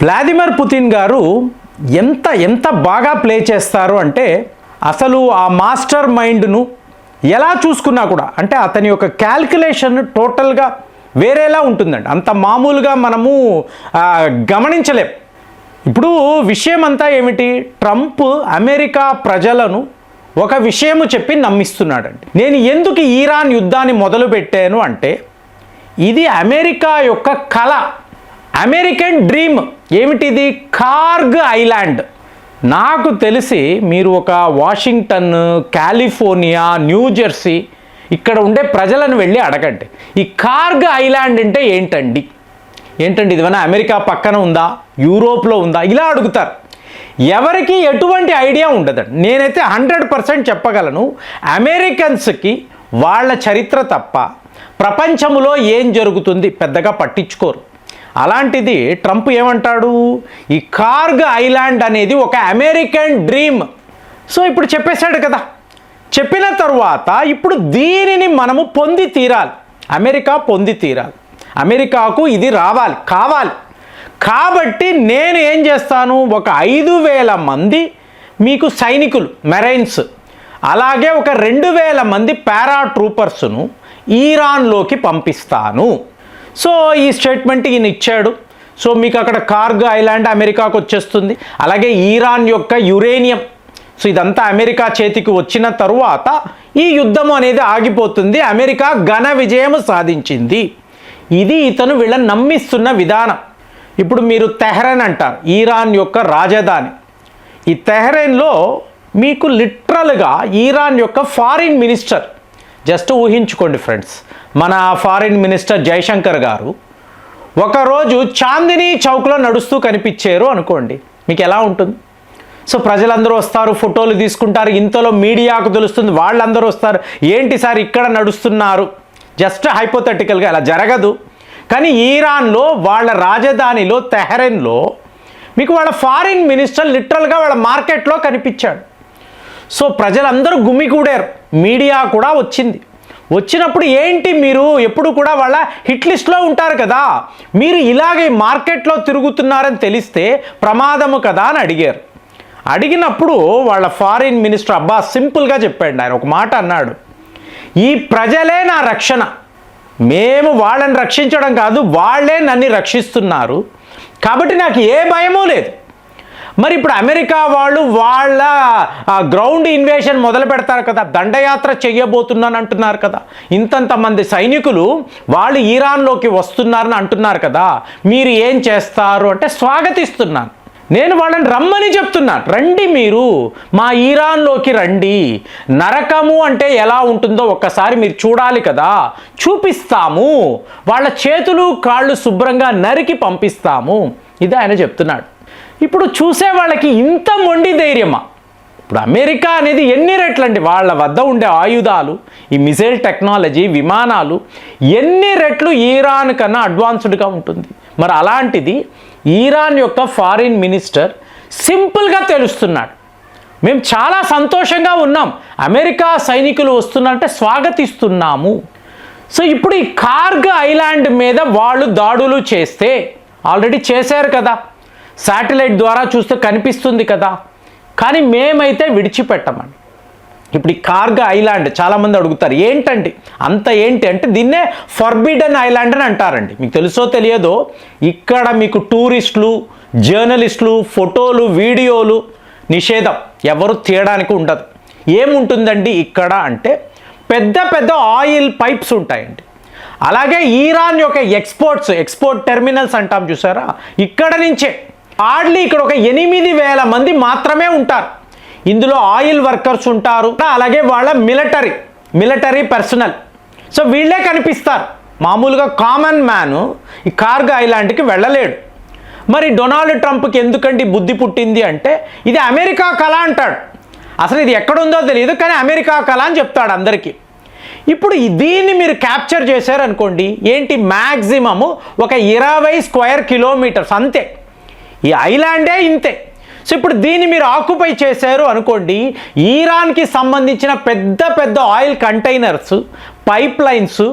Vladimir Putin గారు ఎంత ఎంత బాగా ప్లే చేస్తారు అంటే అసలు ఆ మాస్టర్ మైండ్ను ఎలా చూసుకున్నా కూడా అంటే అతని యొక్క క్యాల్కులేషన్ టోటల్గా వేరేలా ఉంటుందండి. అంత మామూలుగా మనము గమనించలేం. ఇప్పుడు విషయం అంతా ఏమిటి, ట్రంప్ అమెరికా ప్రజలను ఒక విషయము చెప్పి నమ్మిస్తున్నాడండి. నేను ఎందుకు ఇరాన్ యుద్ధాన్ని మొదలుపెట్టాను అంటే ఇది అమెరికా యొక్క కళ, అమెరికన్ డ్రీమ్. ఏమిటిది? కార్గ్ ఐలాండ్. నాకు తెలిసి మీరు ఒక వాషింగ్టన్, కాలిఫోర్నియా, న్యూజెర్సీ ఇక్కడ ఉండే ప్రజలను వెళ్ళి అడగండి, ఈ కార్గ్ ఐలాండ్ అంటే ఏంటండి, ఇది ఏమైనా అమెరికా పక్కన ఉందా, యూరోప్లో ఉందా, ఇలా అడుగుతారు. ఎవరికి ఎటువంటి ఐడియా ఉండదండి. నేనైతే 100% చెప్పగలను, అమెరికన్స్కి వాళ్ళ చరిత్ర తప్ప ప్రపంచంలో ఏం జరుగుతుంది పెద్దగా పట్టించుకోరు. అలాంటిది ట్రంప్ ఏమంటాడు, ఈ కార్గ్ ఐలాండ్ అనేది ఒక అమెరికన్ డ్రీమ్. సో ఇప్పుడు చెప్పేశాడు కదా, చెప్పిన తరువాత ఇప్పుడు దీనిని మనము పొంది తీరాలి, అమెరికా పొంది తీరాలి, అమెరికాకు ఇది కావాలి. కాబట్టి నేను ఏం చేస్తాను, ఒక 5,000 మంది మీకు సైనికులు, మెరైన్స్, అలాగే ఒక 2,000 మంది పారాట్రూపర్స్ను ఇరాన్లోకి పంపిస్తాను. సో ఈ స్టేట్మెంట్ ఈయన ఇచ్చాడు. సో మీకు అక్కడ కార్గ్ ఐలాండ్ అమెరికాకు వచ్చేస్తుంది. అలాగే ఇరాన్ యొక్క యురేనియం, సో ఇదంతా అమెరికా చేతికి వచ్చిన తరువాత ఈ యుద్ధం అనేది ఆగిపోతుంది, అమెరికా ఘన విజయం సాధించింది. ఇది ఇతను వీళ్ళని నమ్మిస్తున్న విధానం. ఇప్పుడు మీరు తెహ్రాన్ అంటారు, ఇరాన్ యొక్క రాజధాని. ఈ తెహ్రాన్లో మీకు లిటరల్గా ఇరాన్ యొక్క ఫారిన్ మినిస్టర్, జస్ట్ ఊహించుకోండి ఫ్రెండ్స్, మన ఫారిన్ మినిస్టర్ జైశంకర్ గారు ఒకరోజు చాందినీ చౌక్లో నడుస్తూ కనిపించారు అనుకోండి, మీకు ఎలా ఉంటుంది? సో ప్రజలందరూ వస్తారు, ఫోటోలు తీసుకుంటారు, ఇంతలో మీడియాకు తెలుస్తుంది, వాళ్ళందరూ వస్తారు, ఏంటి సార్ ఇక్కడ నడుస్తున్నారు, జస్ట్ హైపోథెటికల్గా అలా జరగదు. కానీ ఇరాన్లో వాళ్ళ రాజధానిలో తెహ్రాన్లో మీకు వాళ్ళ ఫారిన్ మినిస్టర్ లిటరల్గా వాళ్ళ మార్కెట్లో కనిపించాడు. సో ప్రజలందరూ గుమిగూడారు, మీడియా కూడా వచ్చింది. వచ్చినప్పుడు ఏంటి, మీరు ఎప్పుడు కూడా వాళ్ళ హిట్ లిస్ట్లో ఉంటారు కదా, మీరు ఇలాగే మార్కెట్లో తిరుగుతున్నారని తెలిస్తే ప్రమాదము కదా అని అడిగారు. అడిగినప్పుడు వాళ్ళ ఫారిన్ మినిస్టర్ అబ్బాస్ సింపుల్గా చెప్పాడు, ఆయన ఒక మాట అన్నాడు, ఈ ప్రజలే నా రక్షణ, మేము వాళ్ళని రక్షించడం కాదు, వాళ్ళే నన్ను రక్షిస్తున్నారు, కాబట్టి నాకు ఏ భయమూ లేదు. మరి ఇప్పుడు అమెరికా వాళ్ళు వాళ్ళ గ్రౌండ్ ఇన్వేషన్ మొదలు పెడతారు కదా, దండయాత్ర చేయబోతున్నాను అంటున్నారు కదా, ఇంతంతమంది సైనికులు వాళ్ళు ఇరాన్లోకి వస్తున్నారని అంటున్నారు కదా, మీరు ఏం చేస్తారు అంటే స్వాగతిస్తున్నాను, నేను వాళ్ళని రమ్మని చెప్తున్నాను, రండి, మీరు మా ఇరాన్లోకి రండి, నరకము అంటే ఎలా ఉంటుందో ఒక్కసారి మీరు చూడాలి కదా, చూపిస్తాము, వాళ్ళ చేతులు కాళ్ళు శుభ్రంగా నరికి పంపిస్తాము, ఇది ఆయన చెప్తున్నాడు. ఇప్పుడు చూసే వాళ్ళకి ఇంత మొండి ధైర్యమా? ఇప్పుడు అమెరికా అనేది ఎన్ని రెట్లండి, వాళ్ళ వద్ద ఉండే ఆయుధాలు, ఈ మిసైల్ టెక్నాలజీ, విమానాలు ఎన్ని రెట్లు ఇరాన్ కన్నా అడ్వాన్స్డ్గా ఉంటుంది. మరి అలాంటిది ఇరాన్ యొక్క ఫారిన్ మినిస్టర్ సింపుల్గా తెలుస్తున్నాడు, మేము చాలా సంతోషంగా ఉన్నాం, అమెరికా సైనికులు వస్తున్నారంటే స్వాగతిస్తున్నాము. సో ఇప్పుడు ఈ కార్గ్ ఐలాండ్ మీద వాళ్ళు దాడులు చేస్తే, ఆల్రెడీ చేశారు కదా, శాటిలైట్ ద్వారా చూస్తే కనిపిస్తుంది కదా, కానీ మేమైతే విడిచిపెట్టమని. ఇప్పుడు ఈ కార్గ్ ఐలాండ్ చాలామంది అడుగుతారు, ఏంటండి అంత ఏంటి అంటే దీన్నే ఫర్బిడన్ ఐలాండ్ అని అంటారండి. మీకు తెలుసో తెలియదో, ఇక్కడ మీకు టూరిస్టులు, జర్నలిస్టులు, ఫోటోలు, వీడియోలు నిషేధం, ఎవరు తీయడానికి ఉండదు. ఏముంటుందండి ఇక్కడ అంటే పెద్ద పెద్ద ఆయిల్ పైప్స్ ఉంటాయండి. అలాగే ఇరాన్ యొక్క ఎక్స్పోర్ట్ టెర్మినల్స్ అంటాం చూసారా, ఇక్కడ నుంచే హార్డ్లీ ఇక్కడ ఒక 8,000 మంది మాత్రమే ఉంటారు. ఇందులో ఆయిల్ వర్కర్స్ ఉంటారు, అలాగే వాళ్ళ మిలిటరీ పర్సనల్. సో వీళ్ళే కనిపిస్తారు. మామూలుగా కామన్ మ్యాన్ ఈ కార్గ్ ఐలాండ్కి వెళ్ళలేడు. మరి డొనాల్డ్ ట్రంప్కి ఎందుకండి బుద్ధి పుట్టింది అంటే ఇది అమెరికా కళ అంటాడు. అసలు ఇది ఎక్కడుందో తెలియదు, కానీ అమెరికా కళ అని చెప్తాడు అందరికీ. ఇప్పుడు దీన్ని మీరు క్యాప్చర్ చేశారనుకోండి, ఏంటి మ్యాక్సిమము ఒక 20 స్క్వేర్ కిలోమీటర్స్ అంతే, ఈ ఐలాండే ఇంతే. సో ఇప్పుడు దీన్ని మీరు ఆక్యుపై చేశారు అనుకోండి, ఇరాన్కి సంబంధించిన పెద్ద పెద్ద ఆయిల్ కంటైనర్స్ పైప్ లైన్స్,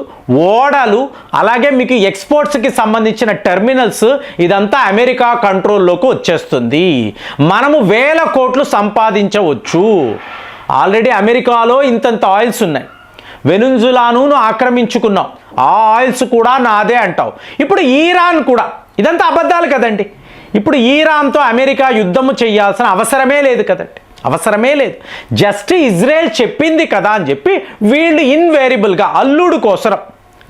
ఓడలు, అలాగే మీకు ఎక్స్పోర్ట్స్కి సంబంధించిన టెర్మినల్స్, ఇదంతా అమెరికా కంట్రోల్లోకి వచ్చేస్తుంది. మనము వేల కోట్లు సంపాదించవచ్చు. ఆల్రెడీ అమెరికాలో ఇంతంత ఆయిల్స్ ఉన్నాయి. వెనుజులాను ఆక్రమించుకున్నాం, ఆ ఆయిల్స్ కూడా నాదే అంటావు. ఇప్పుడు ఈరాన్ కూడా, ఇదంతా అబద్ధాలు కదండి. ఇప్పుడు ఈరాన్తో అమెరికా యుద్ధము చేయాల్సిన అవసరమే లేదు కదండి, అవసరమే లేదు. జస్ట్ ఇజ్రాయెల్ చెప్పింది కదా అని చెప్పి వీళ్ళు ఇన్వేరియబుల్గా అల్లుడు కోసరం,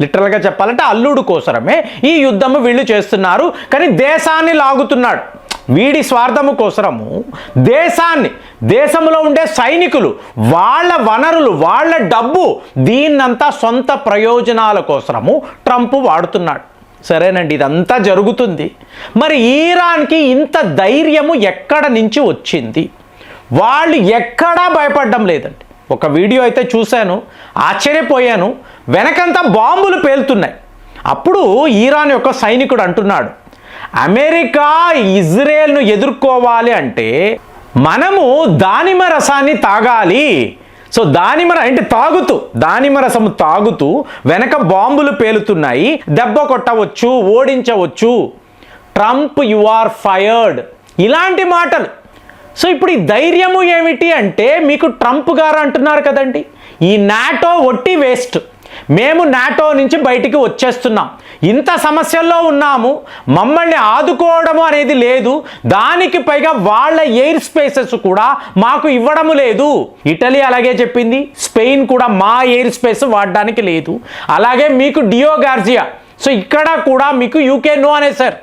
లిటరల్గా చెప్పాలంటే అల్లుడు కోసరమే ఈ యుద్ధము వీళ్ళు చేస్తున్నారు. కానీ దేశాన్ని లాగుతున్నాడు. వీడి స్వార్థము కోసరము దేశంలో ఉండే సైనికులు, వాళ్ళ వనరులు, వాళ్ళ డబ్బు, దీన్నంతా సొంత ప్రయోజనాల కోసరము ట్రంప్ వాడుతున్నాడు. సరేనండి, ఇదంతా జరుగుతుంది. మరి ఈరాన్కి ఇంత ధైర్యము ఎక్కడ నుంచి వచ్చింది? వాళ్ళు ఎక్కడా భయపడడం లేదండి. ఒక వీడియో అయితే చూశాను, ఆశ్చర్యపోయాను. వెనకంతా బాంబులు పేలుతున్నాయి. అప్పుడు ఈరాన్ యొక్క సైనికుడు అంటున్నాడు, అమెరికా ఇజ్రాయెల్ను ఎదుర్కోవాలి అంటే మనము దానిమ్మ రసాన్ని తాగాలి. సో దానిమ్మ రసము తాగుతూ వెనక బాంబులు పేలుతున్నాయి, దెబ్బ కొట్టవచ్చు, ఓడించవచ్చు. ట్రంప్ యు ఆర్ ఫైర్డ్, ఇలాంటి మాటలు. సో ఇప్పుడు ఈ ధైర్యము ఏమిటి అంటే, మీకు ట్రంప్ గారు అంటున్నారు కదండి, ఈ నాటో ఒట్టి వేస్ట్, మేము నాటో నుంచి బయటికి వచ్చేస్తున్నాం, ఇంత సమస్యల్లో ఉన్నాము, మమ్మల్ని ఆదుకోవడము అనేది లేదు, దానికి పైగా వాళ్ళ ఎయిర్ స్పేసెస్ కూడా మాకు ఇవ్వడము లేదు. ఇటలీ అలాగే చెప్పింది, స్పెయిన్ కూడా మా ఎయిర్ స్పేస్ వాడడానికి లేదు. అలాగే మీకు డియో గార్జియా, సో ఇక్కడ కూడా మీకు యూకే నో అనేసారు.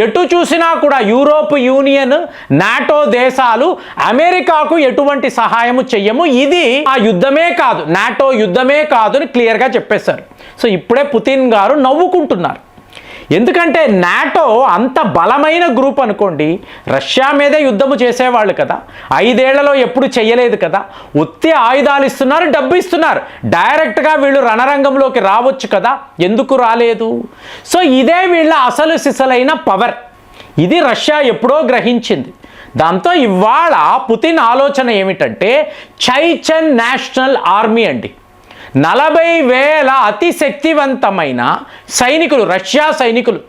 ఎటు చూసినా కూడా యూరోప్ యూనియన్, నాటో దేశాలు అమెరికాకు ఎటువంటి సహాయము చెయ్యము, ఇది ఆ యుద్ధమే కాదు, నాటో యుద్ధమే కాదు అని క్లియర్గా చెప్పేశారు. సో ఇప్పుడే పుతిన్ గారు నవ్వుకుంటున్నారు. ఎందుకంటే నాటో అంత బలమైన గ్రూప్ అనుకోండి, రష్యా మీదే యుద్ధము చేసేవాళ్ళు కదా, 5 ఏళ్లలో ఎప్పుడు చెయ్యలేదు కదా, ఒత్తి ఆయుధాలు ఇస్తున్నారు, డబ్బు ఇస్తున్నారు, డైరెక్ట్గా వీళ్ళు రణరంగంలోకి రావచ్చు కదా, ఎందుకు రాలేదు? సో ఇదే వీళ్ళ అసలు సిసలైన పవర్. ఇది రష్యా ఎప్పుడో గ్రహించింది. దాంతో ఇవాళ పుతిన్ ఆలోచన ఏమిటంటే చైచెన్ నేషనల్ ఆర్మీ అండి. 40,000 అతి శక్తివంతమైన సైనికులు, రష్యా సైనికులు.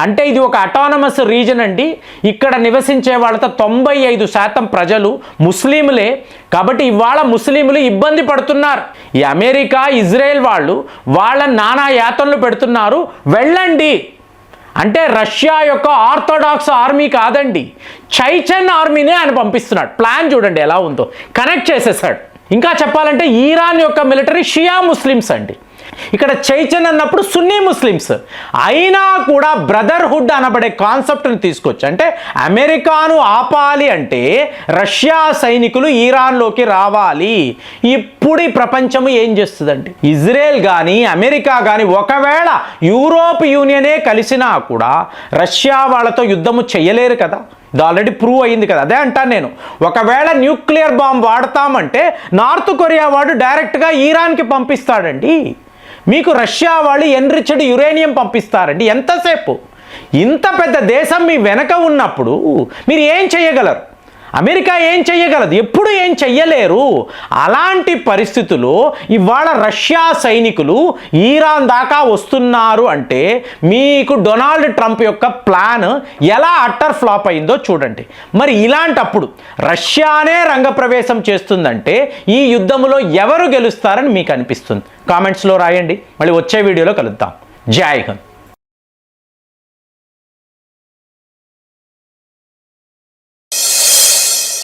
అంటే ఇది ఒక అటానమస్ రీజన్ అండి. ఇక్కడ నివసించే వాళ్ళతో 95% ప్రజలు ముస్లింలే. కాబట్టి ఇవాళ ముస్లింలు ఇబ్బంది పడుతున్నారు. ఈ అమెరికా, ఇజ్రాయెల్ వాళ్ళు వాళ్ళ నానా యాతనలు పెడుతున్నారు. వెళ్ళండి అంటే రష్యా యొక్క ఆర్థోడాక్స్ ఆర్మీ కాదండి, చైచెన్ ఆర్మీనే ఆయన పంపిస్తున్నాడు. ప్లాన్ చూడండి ఎలా ఉందో, కనెక్ట్ చేసేసాడు. ఇంకా చెప్పాలంటే ఈరాన్ యొక్క మిలిటరీ షియా ముస్లిమ్స్ అండి. ఇక్కడ చైచెన్ అన్నప్పుడు సున్నీ ముస్లిమ్స్. అయినా కూడా బ్రదర్హుడ్ అనబడే కాన్సెప్ట్ని తీసుకొచ్చి, అంటే అమెరికాను ఆపాలి అంటే రష్యా సైనికులు ఈరాన్లోకి రావాలి. ఇప్పుడు ఈ ప్రపంచము ఏం చేస్తుందండి? ఇజ్రాయెల్ కానీ అమెరికా కానీ ఒకవేళ యూరోప్ యూనియనే కలిసినా కూడా రష్యా వాళ్ళతో యుద్ధము చేయలేరు కదా. ఇది ఆల్రెడీ ప్రూవ్ అయింది కదా. అదే అంటాను నేను, ఒకవేళ న్యూక్లియర్ బాంబ్ వాడతామంటే నార్త్ కొరియా వాడు డైరెక్ట్గా ఈరాన్కి పంపిస్తాడండి. మీకు రష్యా వాళ్ళు ఎన్రిచ్డ్ యురేనియం పంపిస్తారండి. ఎంతసేపు? ఇంత పెద్ద దేశం మీ వెనక ఉన్నప్పుడు మీరు ఏం చేయగలరు? అమెరికా ఏం చెయ్యగలదు? ఎప్పుడు ఏం చెయ్యలేరు. అలాంటి పరిస్థితుల్లో ఇవాళ రష్యా సైనికులు ఈరాన్ దాకా వస్తున్నారు అంటే మీకు డొనాల్డ్ ట్రంప్ యొక్క ప్లాన్ ఎలా అట్టర్ ఫ్లాప్ అయిందో చూడండి. మరి ఇలాంటప్పుడు రష్యానే రంగప్రవేశం చేస్తుందంటే ఈ యుద్ధంలో ఎవరు గెలుస్తారని మీకు అనిపిస్తుంది? కామెంట్స్లో రాయండి. మళ్ళీ వచ్చే వీడియోలో కలుద్దాం. జై హింద్.